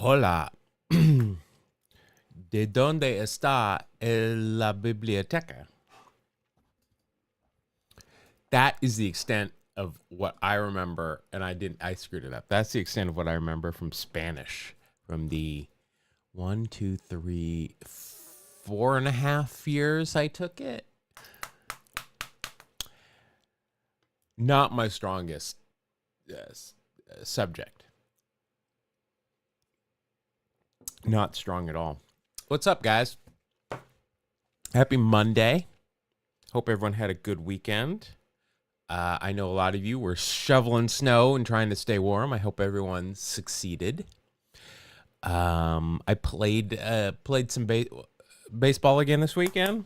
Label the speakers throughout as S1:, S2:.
S1: Hola. ¿De dónde está la biblioteca? That is the extent of what I remember, and I screwed it up. That's the extent of what I remember from Spanish, from the 1, 2, 3, 4.5 years I took it. Not my strongest subject. Not strong at all. What's up, guys? Happy Monday. Hope everyone had a good weekend. I know a lot of you were shoveling snow and trying to stay warm. I hope everyone succeeded. I played some baseball again this weekend.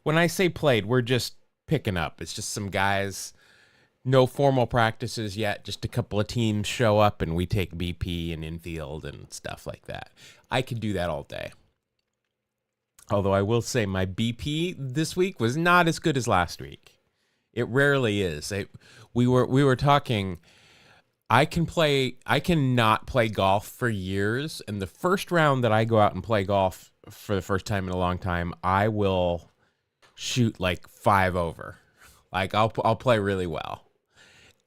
S1: When I say played, we're just picking up. It's just some guys, no formal practices yet. Just a couple of teams show up and we take BP and infield and stuff like that. I could do that all day. Although I will say my BP this week was not as good as last week. It rarely is. We were talking. I cannot play golf for years, and the first round that I go out and play golf for the first time in a long time, I will shoot like 5 over. Like I'll play really well.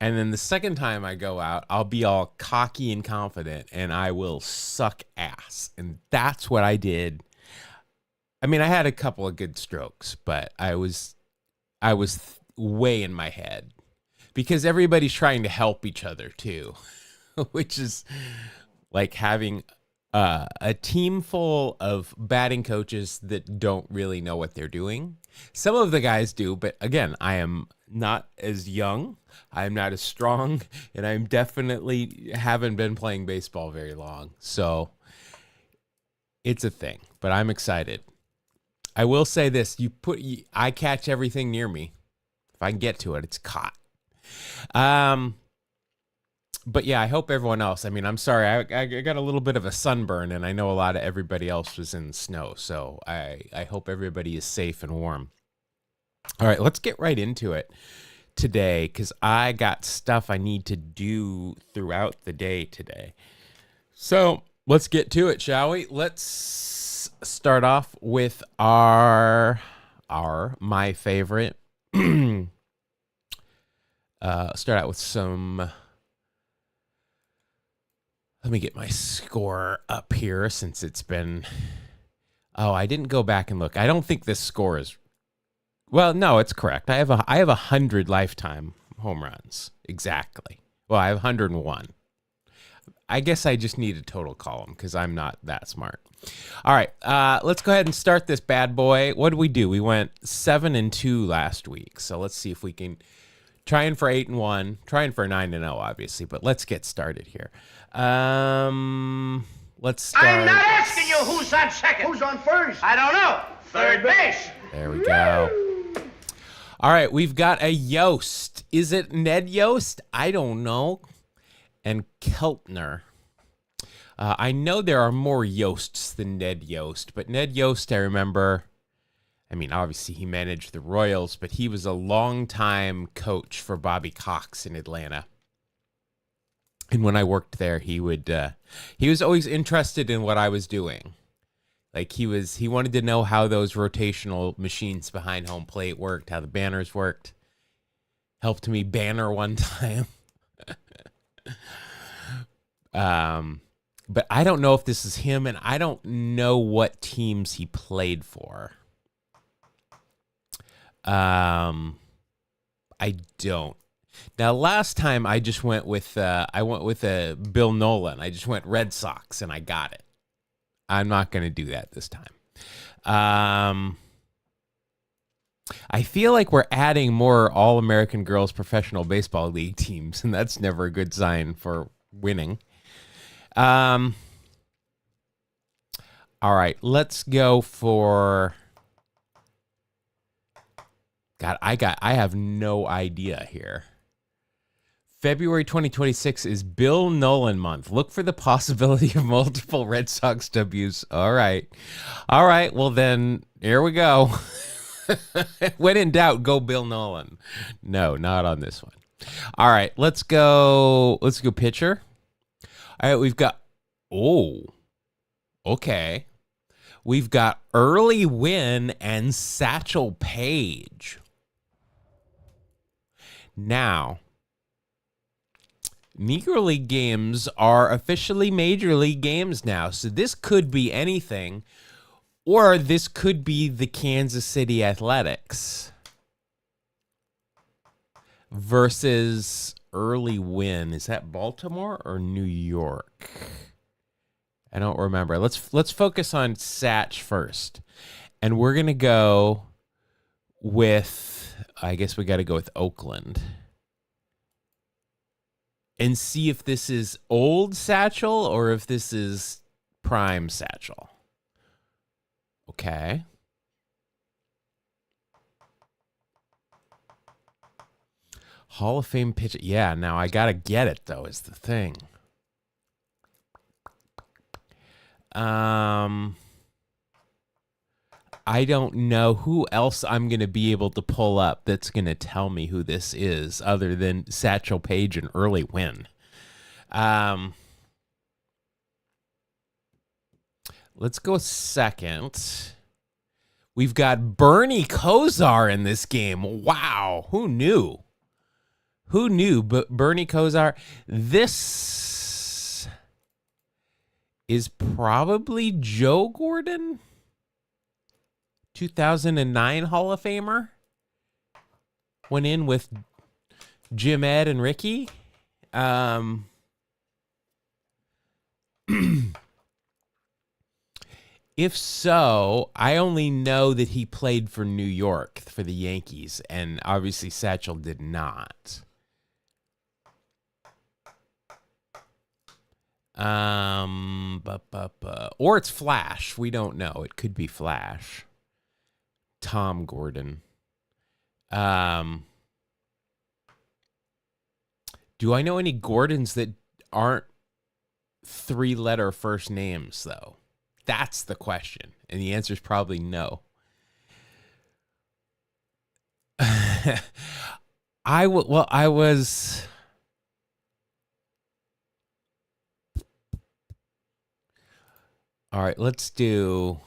S1: And then the second time I go out, I'll be all cocky and confident, and I will suck ass. And that's what I did. I mean, I had a couple of good strokes, but I was way in my head because everybody's trying to help each other too, which is like having a team full of batting coaches that don't really know what they're doing. Some of the guys do, but again, I am not as young. I'm not as strong, and I'm definitely haven't been playing baseball very long. So it's a thing, but I'm excited. I will say this, I catch everything near me. If I can get to it, it's caught. But yeah, I hope everyone else, I mean, I'm sorry, I got a little bit of a sunburn, and I know a lot of everybody else was in the snow, so I hope everybody is safe and warm. All right, let's get right into it today, because I got stuff I need to do throughout the day today. So let's get to it, shall we? Let's start off with my favorite. Start out with some. Let me get my score up here since it's been. Oh, I didn't go back and look. I don't think this score is. Well, no, it's correct. I have 100 lifetime home runs exactly. Well, I have 101. I guess I just need a total column because I'm not that smart. All right, let's go ahead and start this bad boy. What did we do? We went 7-2 last week, so let's see if we can trying for 8-1, trying for 9-0, obviously. But let's get started here. Let's start.
S2: I'm not asking you who's on second. Who's on first? I don't know. Third base.
S1: There we go. All right, we've got a Yost. Is it Ned Yost? I don't know. And Keltner. I know there are more Yosts than Ned Yost, but Ned Yost, I remember, I mean, obviously he managed the Royals, but he was a longtime coach for Bobby Cox in Atlanta. And when I worked there, he was always interested in what I was doing. Like he wanted to know how those rotational machines behind home plate worked, how the banners worked. Helped me banner one time. But I don't know if this is him, and I don't know what teams he played for. I don't. Now, last time I just went with Bill Nolan. I just went Red Sox, and I got it. I'm not going to do that this time. I feel like we're adding more All-American Girls Professional Baseball League teams, and that's never a good sign for winning. All right, let's go for. God, I have no idea here. February 2026 is Bill Nolan month. Look for the possibility of multiple Red Sox W's. All right. Well, then here we go. When in doubt, go Bill Nolan. No, not on this one. All right, let's go pitcher. All right, we've got Okay. We've got Early Win and Satchel Paige. Now, Negro League games are officially Major League games now, so this could be anything, or this could be the Kansas City Athletics versus Early Win. Is that Baltimore or New York? I don't remember. Let's focus on Satch first, and we're gonna go with. I guess we got to go with Oakland. And see if this is old Satchel or if this is prime Satchel. Okay. Hall of Fame pitcher. Yeah, now I got to get it, though, is the thing. I don't know who else I'm going to be able to pull up that's going to tell me who this is other than Satchel Paige and Early Win. Let's go second. We've got Bernie Kosar in this game. Wow. Who knew? Who knew? But Bernie Kosar, this is probably Joe Gordon. 2009 Hall of Famer. Went in with Jim, Ed, and Ricky. If so, I only know that he played for New York for the Yankees, and obviously Satchel did not. Or it's Flash. We don't know. It could be Flash. Tom Gordon. Do I know any Gordons that aren't 3-letter first names, though? That's the question. And the answer is probably no. I was... All right, let's do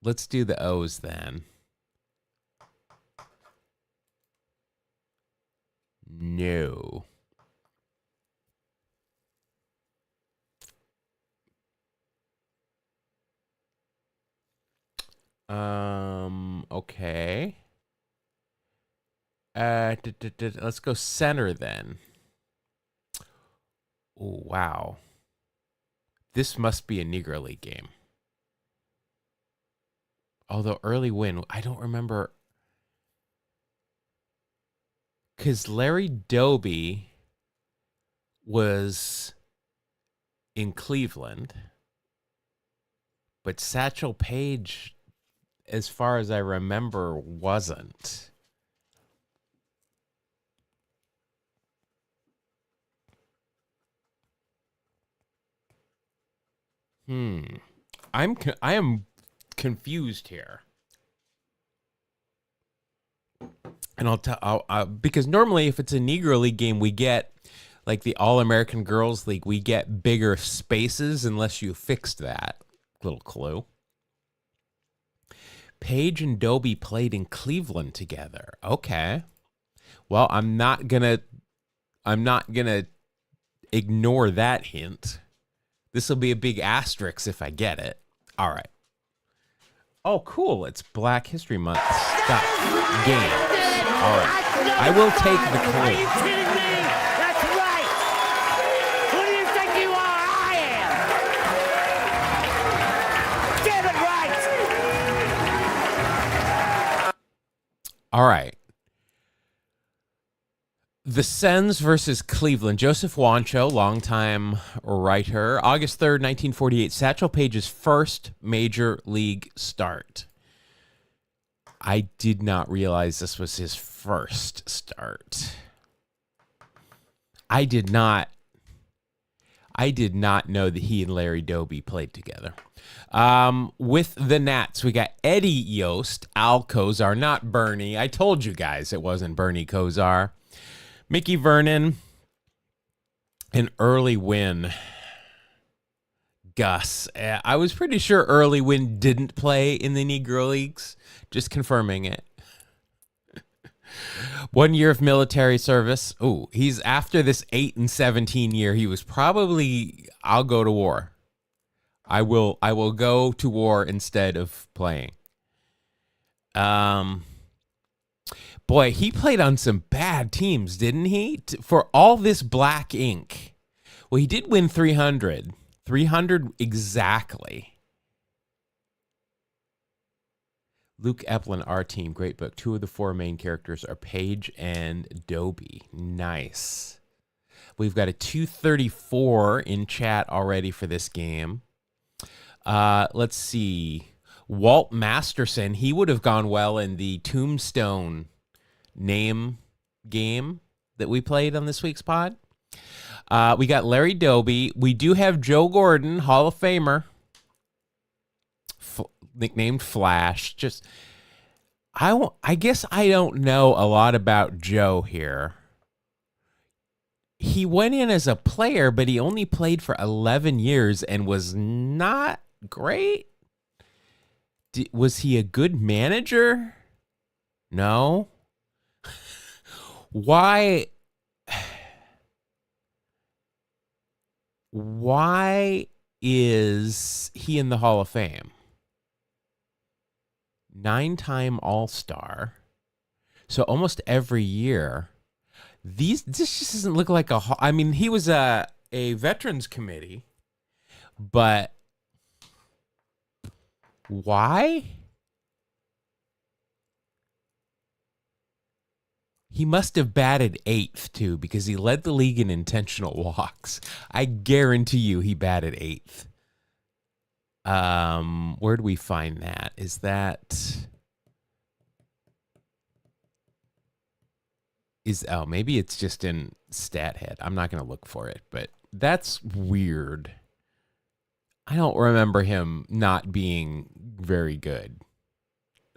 S1: the O's then. No. Okay. Let's go center then. Oh, wow. This must be a Negro League game. Although Early Win, I don't remember. Because Larry Doby was in Cleveland. But Satchel Paige, as far as I remember, wasn't. I am confused here. And I'll tell because normally if it's a Negro League game, we get like the All-American Girls League, we get bigger spaces unless you fixed that. Little clue. Paige and Doby played in Cleveland together. Okay. Well, I'm not gonna ignore that hint. This will be a big asterisk if I get it. All right. Oh, cool. It's Black History Month stuff. Game. All right. I will take the clue.
S2: Are you kidding me? That's right. Who do you think you are? I am. Get it right.
S1: All right. The Sens versus Cleveland. Joseph Wancho, longtime writer. August 3rd, 1948. Satchel Paige's first major league start. I did not realize this was his first start. I did not know that he and Larry Doby played together. With the Nats, we got Eddie Yost, Al Kosar, not Bernie. I told you guys it wasn't Bernie Kosar. Mickey Vernon, an Early Win. Gus. I was pretty sure Early Win didn't play in the Negro Leagues. Just confirming it. 1 year of military service. Oh, he's after this 8 and 17 year. He was probably, I'll go to war. I will go to war instead of playing. Boy, he played on some bad teams, didn't he? For all this black ink. Well, he did win 300. 300 exactly. Luke Eplin, our team, great book. 2 of the 4 main characters are Paige and Dobie. Nice. We've got a 234 in chat already for this game. Let's see. Walt Masterson, he would have gone well in the Tombstone name game that we played on this week's pod. We got Larry Dobie. We do have Joe Gordon, Hall of Famer. Nicknamed Flash. I guess I don't know a lot about Joe here. He went in as a player, but he only played for 11 years and was not great. Was he a good manager? No. Why is he in the Hall of Fame? 9-time All-Star. So almost every year. This just doesn't look like a... I mean, he was a Veterans Committee, but why? He must have batted 8th, too, because he led the league in intentional walks. I guarantee you he batted 8th. Where do we find that? Is that... Oh, maybe it's just in StatHead. I'm not going to look for it, but that's weird. I don't remember him not being very good.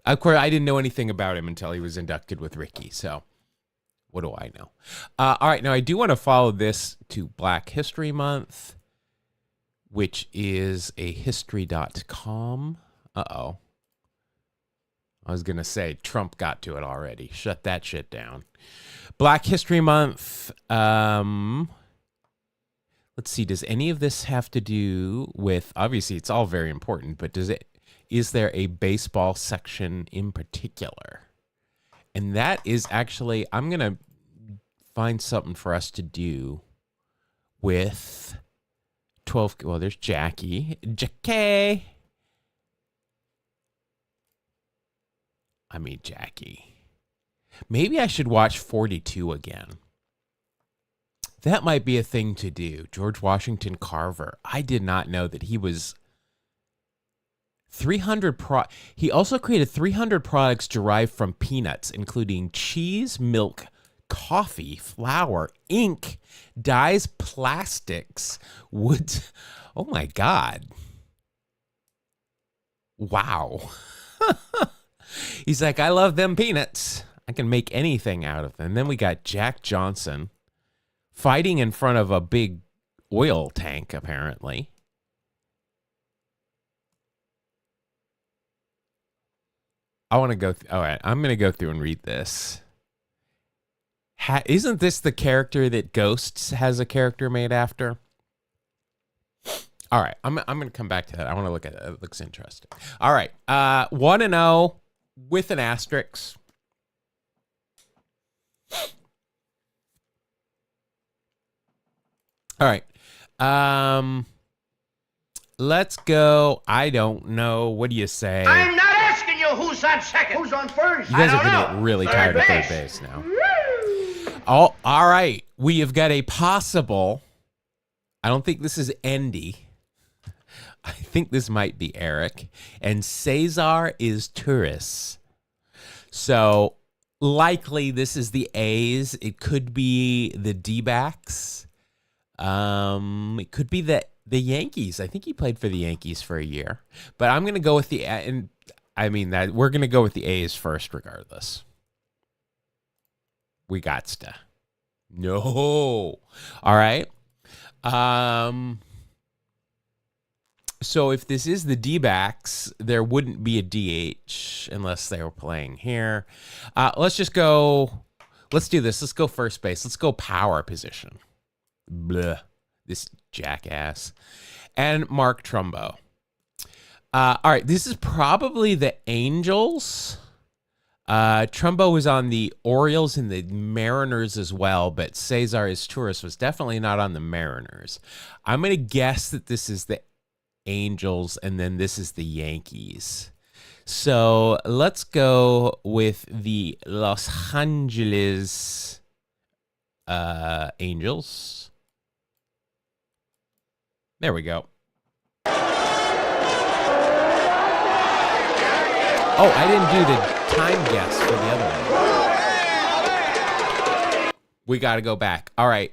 S1: Of course, I didn't know anything about him until he was inducted with Ricky, so what do I know? All right, now I do want to follow this to Black History Month, which is a history.com. Uh-oh. I was going to say Trump got to it already. Shut that shit down. Black History Month. Let's see. Does any of this have to do with, obviously it's all very important, but is there a baseball section in particular? And that is actually, I'm going to find something for us to do with 12. Well, there's Jackie. Jackie. Maybe I should watch 42 again. That might be a thing to do. George Washington Carver. I did not know that he was 300 He also created 300 products derived from peanuts, including cheese, milk, coffee, flour, ink, dyes, plastics, wood. Oh my God. Wow. He's like, I love them peanuts. I can make anything out of them. And then we got Jack Johnson fighting in front of a big oil tank, apparently. I want to go. All right, I'm going to go through and read this. Isn't this the character that Ghosts has a character made after? All right, I'm going to come back to that. I want to look at it. It looks interesting. All right, 1-0 with an asterisk. All right. Let's go. I don't know. What do you say?
S2: I'm not asking you who's on second. Who's on first?
S1: You guys are going to get really tired of third base now. Oh, all right. We have got a possible. I don't think this is Andy. I think this might be Eric. And Cesar is Turris. So likely this is the A's. It could be the D-backs. It could be the Yankees. I think he played for the Yankees for a year. But I'm going to go with the, and I mean that we're going to go with the A's first regardless. We gotsta. No. All right. So if this is the D-backs, there wouldn't be a DH unless they were playing here. Let's just go. Let's do this. Let's go first base. Let's go power position. Blah. This jackass. And Mark Trumbo. All right. This is probably the Angels. Trumbo was on the Orioles and the Mariners as well, but Cesar Izturis was definitely not on the Mariners. I'm going to guess that this is the Angels, and then this is the Yankees. So let's go with the Los Angeles Angels. There we go. Oh, I didn't do the time guess for the other one. We got to go back. All right.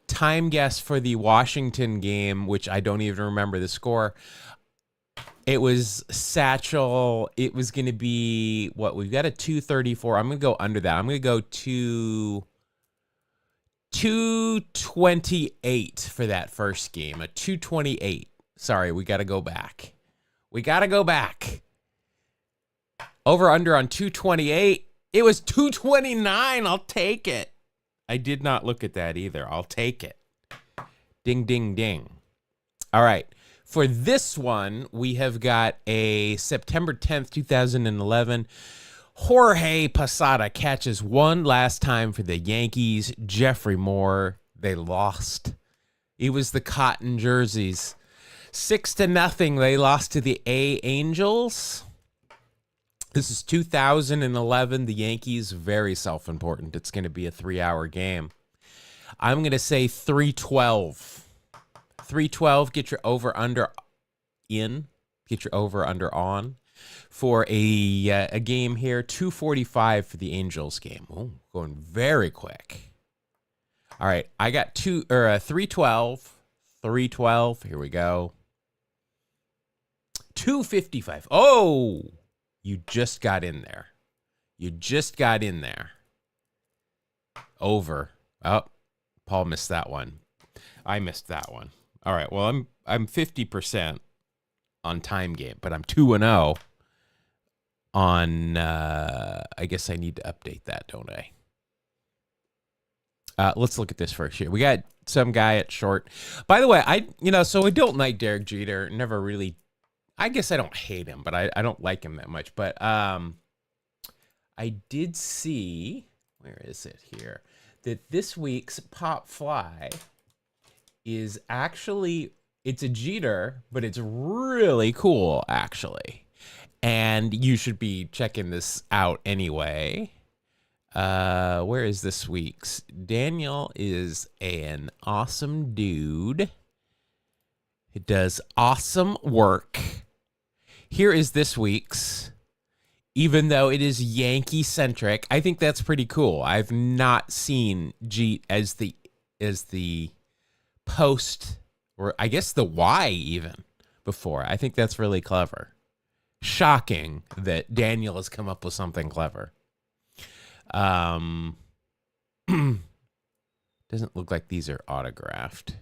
S1: Time guess for the Washington game, which I don't even remember the score. It was Satchel. It was going to be what? We've got a 234. I'm going to go under that. I'm going to go to 228 for that first game. A 228. Sorry, we got to go back. We got to go back. Over under on 228. It was 229. I'll take it. I did not look at that either. I'll take it. Ding, ding, ding. All right. For this one, we have got a September 10th, 2011. Jorge Posada catches one last time for the Yankees. Jeffrey Moore, they lost. It was the cotton jerseys. 6-0, they lost to the Angels. This is 2011. The Yankees, very self-important. It's going to be a 3-hour game. I'm going to say 312. 312, get your over-under in. Get your over-under on. For a game here, 245 for the Angels game. Oh, going very quick. All right, I got 312. 312, here we go. 255. Oh! You just got in there. You just got in there. Over. Oh, Paul missed that one. I missed that one. All right. Well, I'm 50% on time game, but I'm 2-0 on. I guess I need to update that, don't I? Let's look at this first here. We got some guy at short. By the way, so I don't like Derek Jeter. Never really. I guess I don't hate him, but I don't like him that much. But I did see, where is it here, that this week's Pop Fly is actually, it's a Jeter, but it's really cool, actually. And you should be checking this out anyway. Where is this week's? Daniel is an awesome dude. It does awesome work. Here is this week's. Even though it is Yankee centric, I think that's pretty cool. I've not seen Jeet as the post, or I guess the Y even before. I think that's really clever. Shocking that Daniel has come up with something clever. Doesn't look like these are autographed.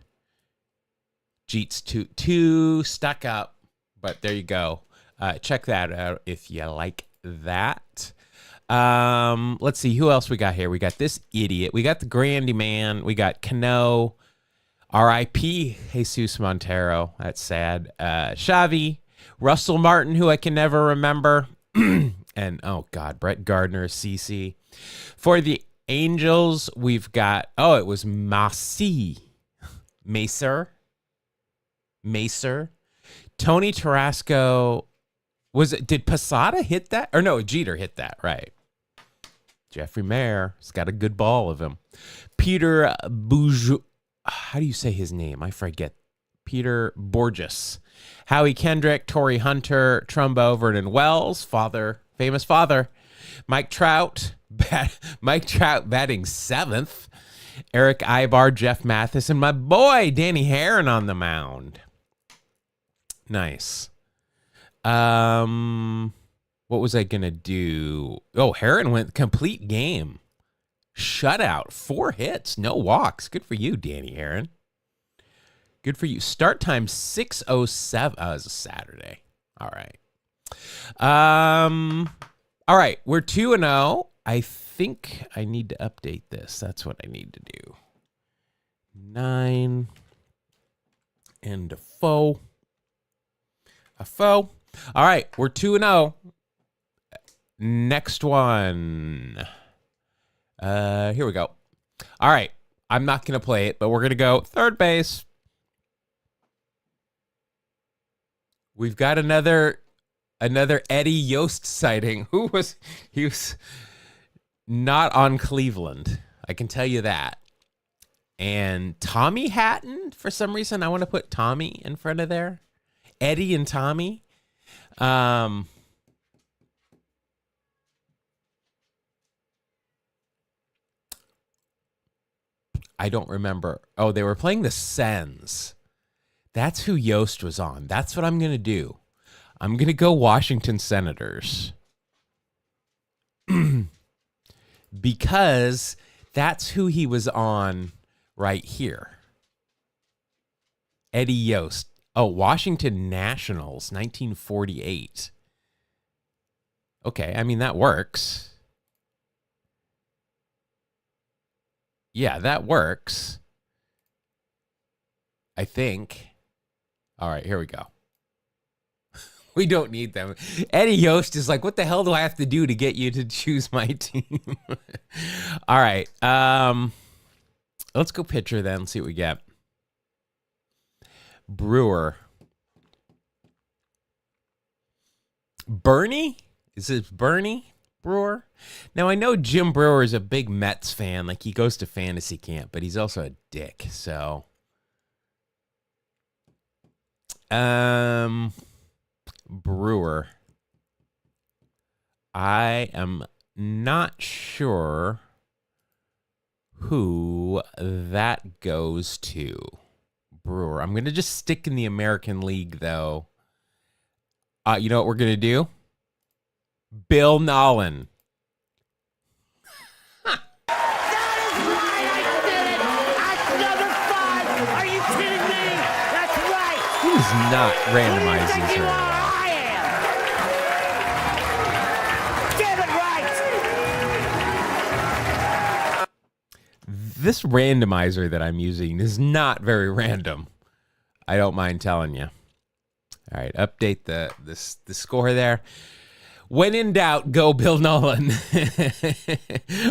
S1: Jeet's too stuck up, but there you go. Check that out if you like that. Let's see who else we got here. We got this idiot. We got the Grandy Man. We got Cano. R.I.P. Jesus Montero. That's sad. Xavi. Russell Martin, who I can never remember. And, oh, God, Brett Gardner, CC. For the Angels, we've got, it was Macer. Tony Tarasco. Did Posada hit that? Or no, Jeter hit that, right. Jeffrey Mayer. He's got a good ball of him. Peter Bourgeois. How do you say his name? I forget. Peter Borges. Howie Kendrick, Torrey Hunter, Trumbo, Vernon Wells, famous father. Mike Trout batting 7th. Eric Ibar, Jeff Mathis, and my boy Danny Herron on the mound. Nice. What was I gonna do? Oh, Herron went complete game. Shutout, 4 hits, no walks. Good for you, Danny Herron. Good for you. Start time 6:07. Oh, it's a Saturday. All right. All right. We're 2-0. I think I need to update this. That's what I need to do. 9 and a foe. A foe. All right. We're 2-0. Next one. Here we go. All right. I'm not going to play it, but we're going to go third base. We've got another Eddie Yost sighting. He was not on Cleveland. I can tell you that. And Tommy Hatton, for some reason, I want to put Tommy in front of there. Eddie and Tommy. I don't remember. Oh, they were playing the Sens. That's who Yost was on. That's what I'm going to do. I'm going to go Washington Senators. Because that's who he was on right here. Eddie Yost. Oh, Washington Nationals, 1948. Okay, I mean, that works. Yeah, that works. I think. All right, here we go. We don't need them. Eddie Yost is like, what the hell do I have to do to get you to choose my team? All right. Let's go pitcher then. See what we get. Brewer. Bernie? Is this Bernie Brewer? Now, I know Jim Brewer is a big Mets fan. Like, he goes to fantasy camp, but he's also a dick, so... Brewer. I am not sure who that goes to. Brewer. I'm going to just stick in the American League, though. You know what we're going to do? Bill Nolan. He's not randomizing very well. This randomizer that I'm using is not very random. I don't mind telling you. All right, update the score there. When in doubt, go Bill Nolan.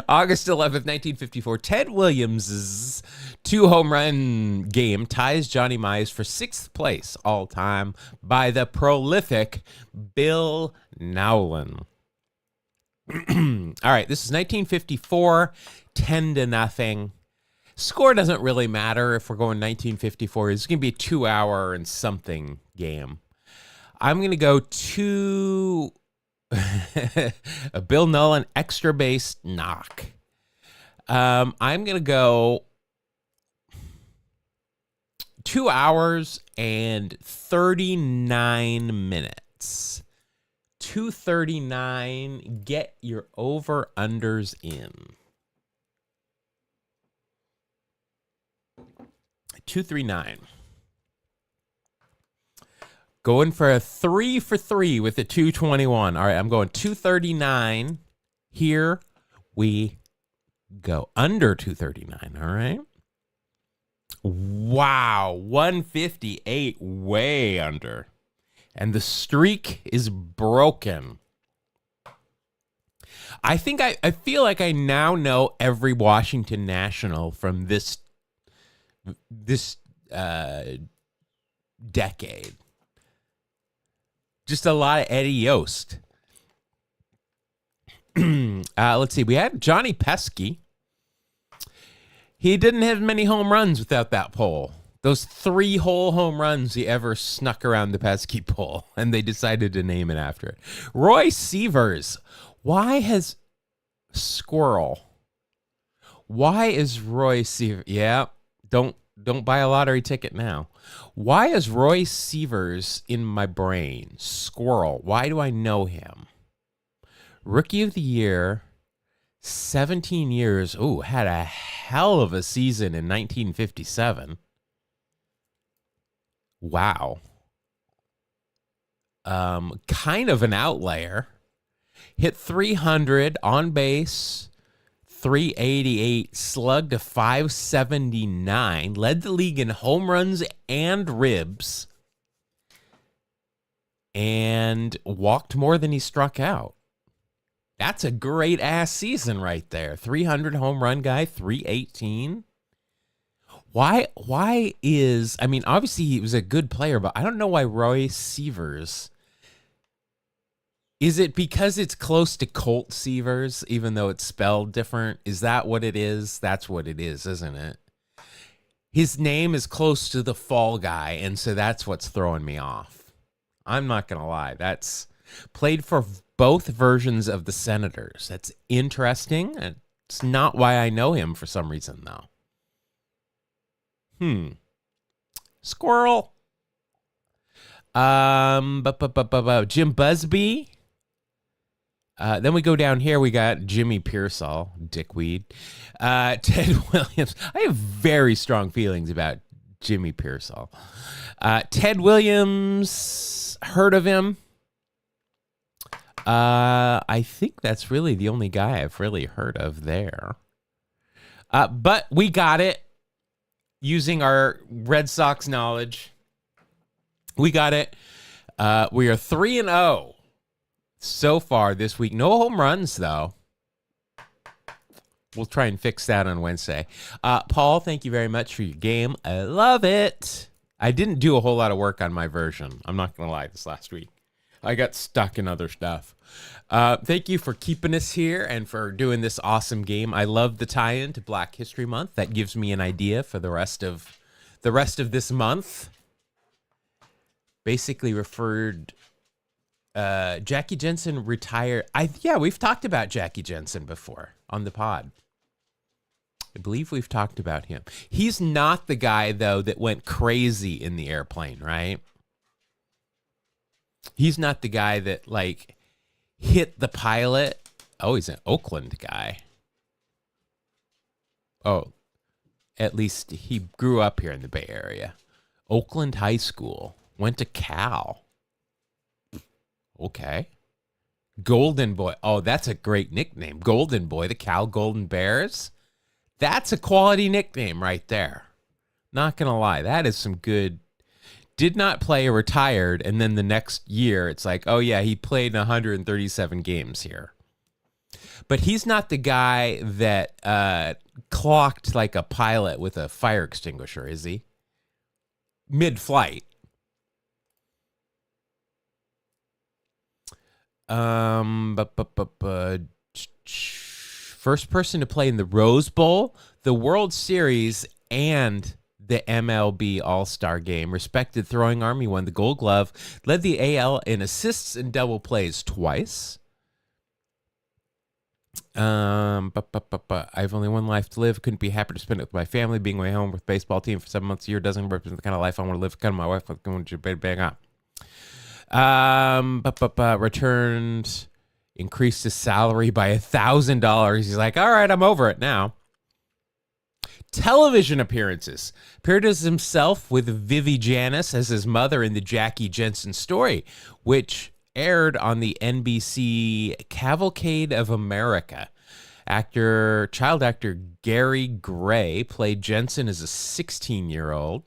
S1: August 11th, 1954, Ted Williams' 2-home run game ties Johnny Mize for 6th place all time by the prolific Bill Nolan. All right, this is 1954, 10-0. Score doesn't really matter if we're going 1954. It's going to be a 2-hour and something game. I'm going to go to a Bill Nolan extra base knock. I'm going to go 2 hours and 39 minutes. 2:39. Get your over-unders in. 239. Going for a 3 for 3 with a 221. All right, I'm going 239. Here we go. Under 239, all right? Wow, 158, way under. And the streak is broken. I think I feel like I now know every Washington National from this decade. Just a lot of Eddie Yost. Let's see. We had Johnny Pesky. He didn't have many home runs without that pole. Those 3 whole home runs he ever snuck around the pesky pole, and they decided to name it after it. Roy Sievers. Why has Squirrel? Why is Roy Sievers? Yeah, don't buy a lottery ticket now. Why is Roy Sievers in my brain? Squirrel. Why do I know him? Rookie of the Year, 17 years. Ooh, had a hell of a season in 1957. Wow. Kind of an outlier. Hit 300 on base, 388, slugged to 579, led the league in home runs and ribs, and walked more than he struck out. That's a great ass season right there. 300 home run guy, 318. Why is, I mean, obviously he was a good player, but I don't know why Roy Sievers. Is it because it's close to Colt Sievers, even though it's spelled different? Is that what it is? That's what it is, isn't it? His name is close to the Fall Guy, and so that's what's throwing me off. I'm not going to lie. That's played for both versions of the Senators. That's interesting. It's not why I know him for some reason, though. Squirrel. Jim Busby. Then we go down here. We got Jimmy Pearsall, dickweed. Ted Williams. I have very strong feelings about Jimmy Pearsall. Ted Williams. Heard of him? I think that's really the only guy I've really heard of there. But we got it. Using our Red Sox knowledge. We got it. We are 3-0 so far this week. No home runs, though. We'll try and fix that on Wednesday. Paul, thank you very much for your game. I love it. I didn't do a whole lot of work on my version. I'm not going to lie, this last week. I got stuck in other stuff. Thank you for keeping us here and for doing this awesome game. I love the tie-in to Black History Month. That gives me an idea for the rest of this month. Basically referred Jackie Jensen retired. We've talked about Jackie Jensen before on the pod. I believe we've talked about him. He's not the guy, though, that went crazy in the airplane, right? He's not the guy that, like, hit the pilot. Oh, he's an Oakland guy. Oh, at least he grew up here in the Bay Area. Oakland High School. Went to Cal. Okay. Golden Boy. Oh, that's a great nickname. Golden Boy, the Cal Golden Bears. That's a quality nickname right there. Not going to lie. That is some good. Did not play, retired, and then the next year it's like, oh yeah, he played 137 games here. But he's not the guy that clocked like a pilot with a fire extinguisher, is he? Mid-flight. First person to play in the Rose Bowl, the World Series, and the MLB All-Star Game. Respected throwing arm. He won the Gold Glove. Led the AL in assists and double plays twice. I have only one life to live. Couldn't be happier to spend it with my family. Being away home with baseball team for 7 months a year doesn't represent the kind of life I want to live. Kind of my wife. I'm going to bang up. Returned, increased his salary by $1,000. He's like, all right, I'm over it now. Television appearances. Appeared as himself with Vivi Janis as his mother in the Jackie Jensen Story, which aired on the NBC Cavalcade of America. Child actor Gary Gray played Jensen as a 16-year-old.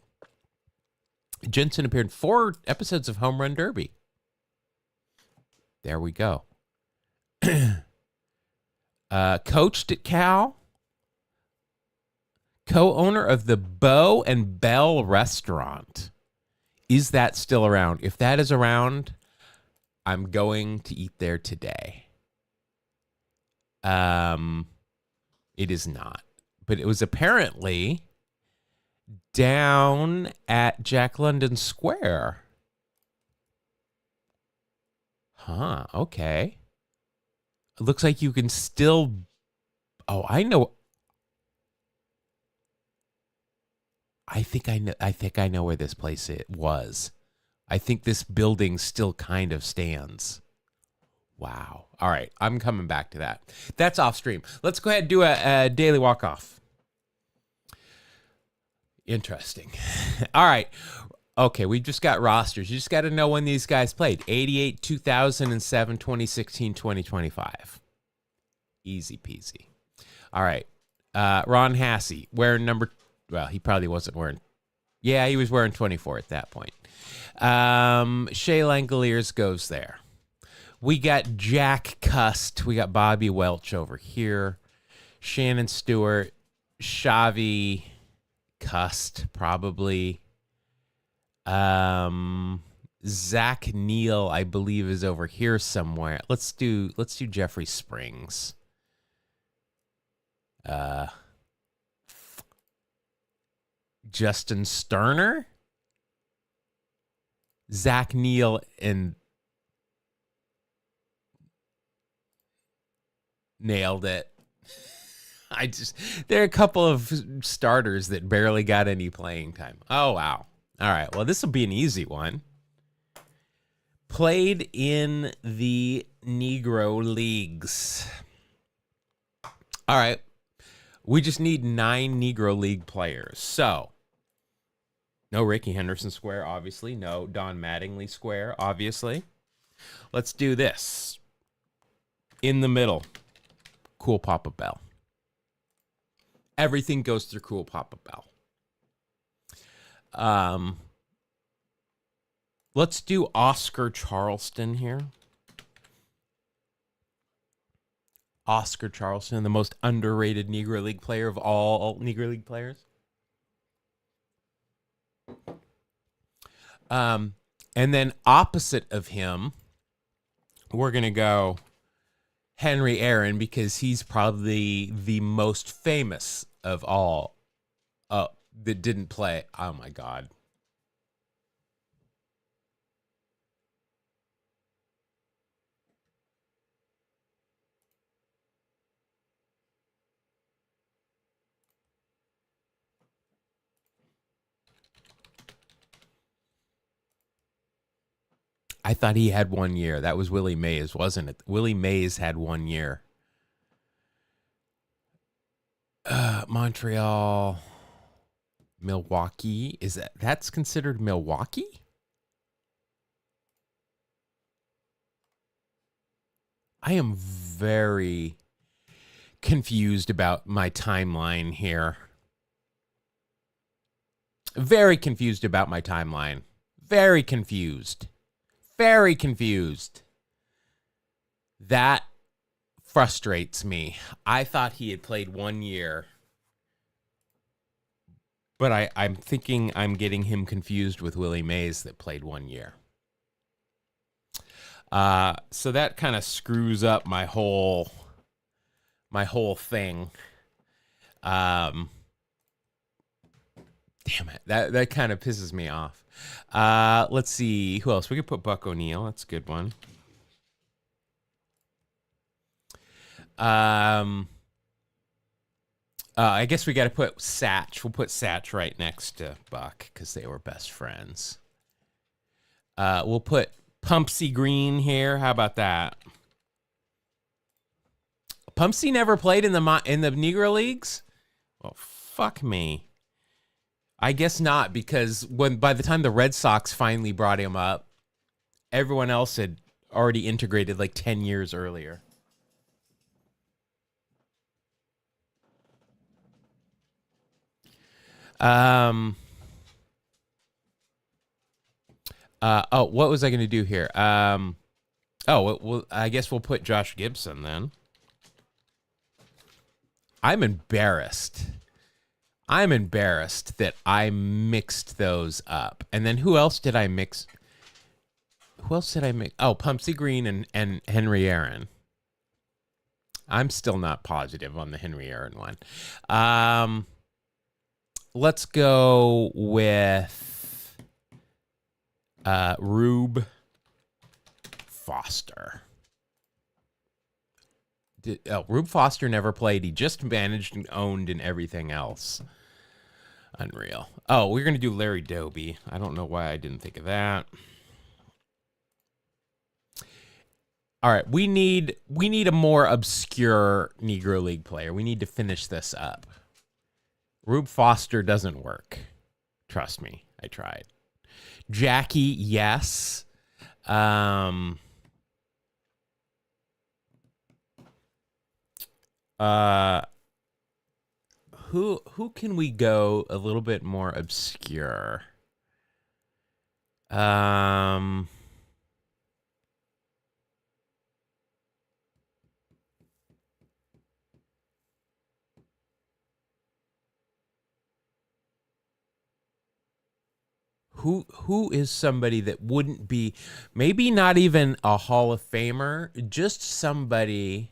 S1: Jensen appeared in 4 episodes of Home Run Derby. There we go. Coached at Cal. Co-owner of the Beau and Belle restaurant. Is that still around? If that is around, I'm going to eat there today. It is not. But it was apparently down at Jack London Square. Huh, okay. It looks like you can still... Oh, I know... I think I know where this place was. I think this building still kind of stands. Wow. All right, I'm coming back to that. That's off stream. Let's go ahead and do a daily walk-off. Interesting. All right. Okay, we just got rosters. You just got to know when these guys played. 88, 2007, 2016, 2025. Easy peasy. All right. Ron Hassey, wearing number... Well, he probably wasn't wearing... Yeah, he was wearing 24 at that point. Shea Langoliers goes there. We got Jack Cust. We got Bobby Welch over here. Shannon Stewart. Xavi Cust, probably. Zach Neal, I believe, is over here somewhere. Let's do Jeffrey Springs. Justin Sterner, Zach Neal, and nailed it. There are a couple of starters that barely got any playing time. Oh, wow. All right. Well, this will be an easy one. Played in the Negro Leagues. All right. We just need 9 Negro League players. So, no Ricky Henderson Square, obviously. No Don Mattingly Square, obviously. Let's do this. In the middle, Cool Papa Bell. Everything goes through Cool Papa Bell. Let's do Oscar Charleston here. Oscar Charleston, the most underrated Negro League player of all Negro League players. And then opposite of him, we're going to go Henry Aaron, because he's probably the most famous of all that didn't play. Oh, my God. I thought he had 1 year. That was Willie Mays, wasn't it? Willie Mays had 1 year. Montreal, Milwaukee. That's considered Milwaukee? I am very confused about my timeline here. Very confused about my timeline. Very confused. Very confused. That frustrates me. I thought he had played 1 year, but I'm thinking I'm getting him confused with Willie Mays that played 1 year. So that kind of screws up my whole thing. Damn it. That kind of pisses me off. Let's see. Who else? We could put Buck O'Neil. That's a good one. I guess we got to put Satch. We'll put Satch right next to Buck because they were best friends. We'll put Pumpsy Green here. How about that? Pumpsy never played in the Negro Leagues? Well, fuck me. I guess not, because by the time the Red Sox finally brought him up, everyone else had already integrated like 10 years earlier. What was I going to do here? Well, I guess we'll put Josh Gibson then. I'm embarrassed that I mixed those up. And then who else did I mix? Oh, Pumpsy Green and Henry Aaron. I'm still not positive on the Henry Aaron one. Let's go with Rube Foster. Rube Foster never played. He just managed and owned and everything else. Unreal. Oh, we're going to do Larry Doby. I don't know why I didn't think of that. All right, we need a more obscure Negro League player. We need to finish this up. Rube Foster doesn't work. Trust me, I tried. Jackie, yes. Who can we go a little bit more obscure? Who is somebody that wouldn't be, maybe not even a Hall of Famer, just somebody.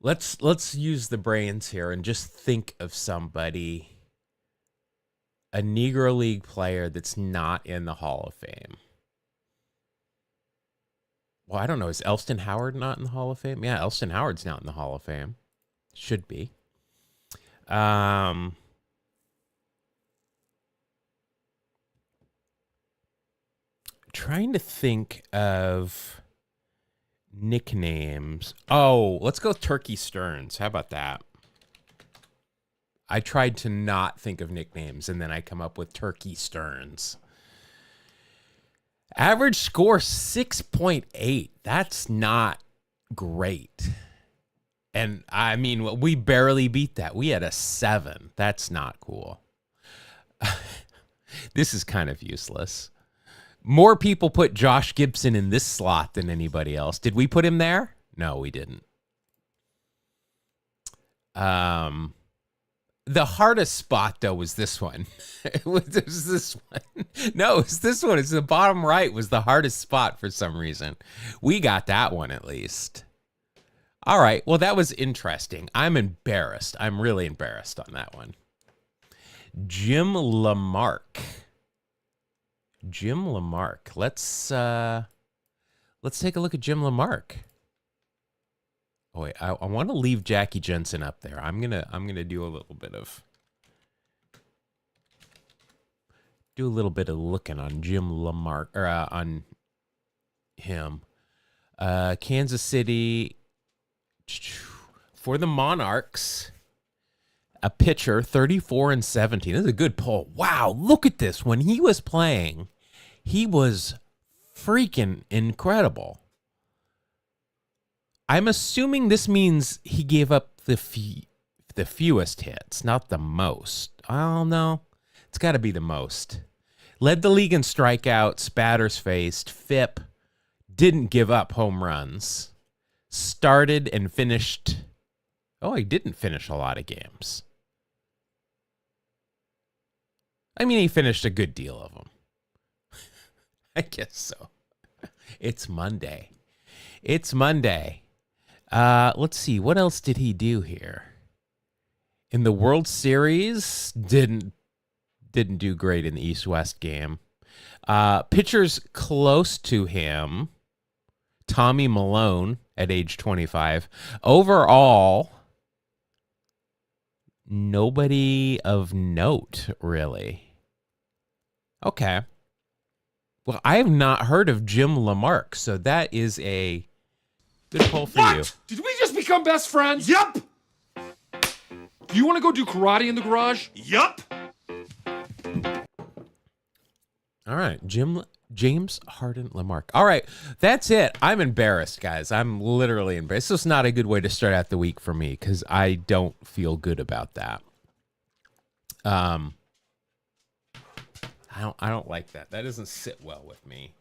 S1: Let's use the brains here and just think of somebody, a Negro League player that's not in the Hall of Fame. Well, I don't know. Is Elston Howard not in the Hall of Fame? Yeah, Elston Howard's not in the Hall of Fame. Should be. Trying to think of nicknames. Oh, let's go with Turkey Stearns. How about that? I tried to not think of nicknames, and then I come up with Turkey Stearns. Average score 6.8. That's not great. And I mean, we barely beat that. We had a 7. That's not cool. This is kind of useless. More people put Josh Gibson in this slot than anybody else. Did we put him there? No, we didn't. The hardest spot, though, was this one. It was this one. No, it's this one. It's the bottom right was the hardest spot for some reason. We got that one at least. All right. Well, that was interesting. I'm embarrassed. I'm really embarrassed on that one. Jim Lamarck. Jim Lamarck. Let's take a look at Jim Lamarck. Oh wait, I want to leave Jackie Jensen up there. I'm gonna do a little bit of looking on Jim Lamarck or on him. Kansas City for the Monarchs. A pitcher, 34 and 17. This is a good poll. Wow, look at this. When he was playing, he was freaking incredible. I'm assuming this means he gave up the fewest hits, not the most. I don't know. It's got to be the most. Led the league in strikeouts, batters faced, FIP, didn't give up home runs. Started and finished. Oh, he didn't finish a lot of games. I mean, he finished a good deal of them. I guess so. It's Monday. It's Monday. Let's see. What else did he do here? In the World Series, didn't do great in the East-West game. Pitchers close to him, Tommy Malone at age 25. Overall, nobody of note, really. Okay. Well, I have not heard of Jim Lamarck, so that is a good poll for you.
S3: Did we just become best friends?
S2: Yup.
S3: Do you want to go do karate in the garage?
S2: Yup.
S1: All right, James Harden Lamarck. All right, that's it. I'm embarrassed, guys. I'm literally embarrassed. This is not a good way to start out the week for me because I don't feel good about that. I don't like that. That doesn't sit well with me.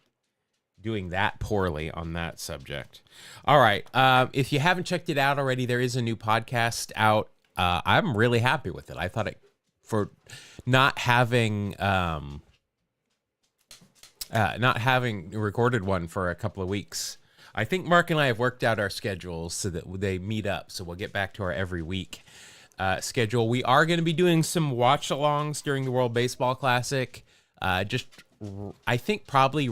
S1: Doing that poorly on that subject. All right. If you haven't checked it out already, there is a new podcast out. I'm really happy with it. I thought it for not having recorded one for a couple of weeks. I think Mark and I have worked out our schedules so that they meet up. So we'll get back to our every week schedule. We are going to be doing some watch-alongs during the World Baseball Classic. I think probably,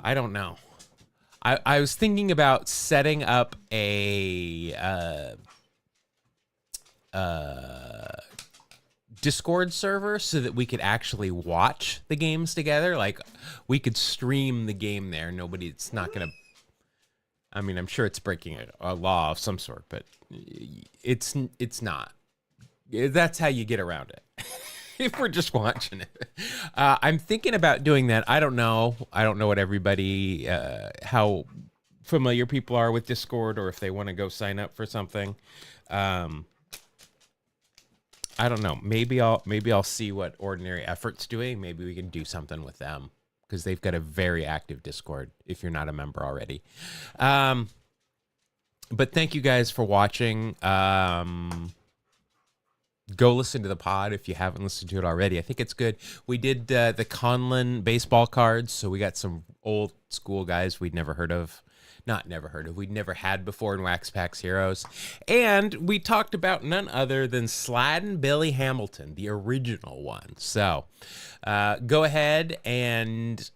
S1: I don't know. I was thinking about setting up a Discord server so that we could actually watch the games together. Like we could stream the game there. It's not going to, I mean, I'm sure it's breaking a law of some sort, but it's not. That's how you get around it. if we're just watching it. I'm thinking about doing that. I don't know. I don't know what everybody, how familiar people are with Discord, or if they want to go sign up for something. I don't know. Maybe I'll see what Ordinary Effort's doing. Maybe we can do something with them, because they've got a very active Discord if you're not a member already. But thank you guys for watching. Go listen to the pod if you haven't listened to it already. I think it's good. We did the Conlon baseball cards, so we got some old school guys we'd never heard of. Not never heard of. We'd never had before in Wax Packs Heroes. And we talked about none other than Sladden Billy Hamilton, the original one. So go ahead and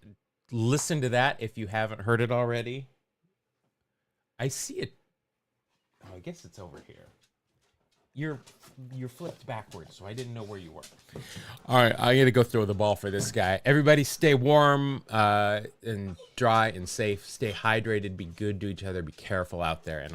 S1: listen to that if you haven't heard it already. I see it. Oh, I guess it's over here. You're flipped backwards, so I didn't know where you were. All right, I got to go throw the ball for this guy. Everybody stay warm and dry and safe. Stay hydrated. Be good to each other. Be careful out there, and I'll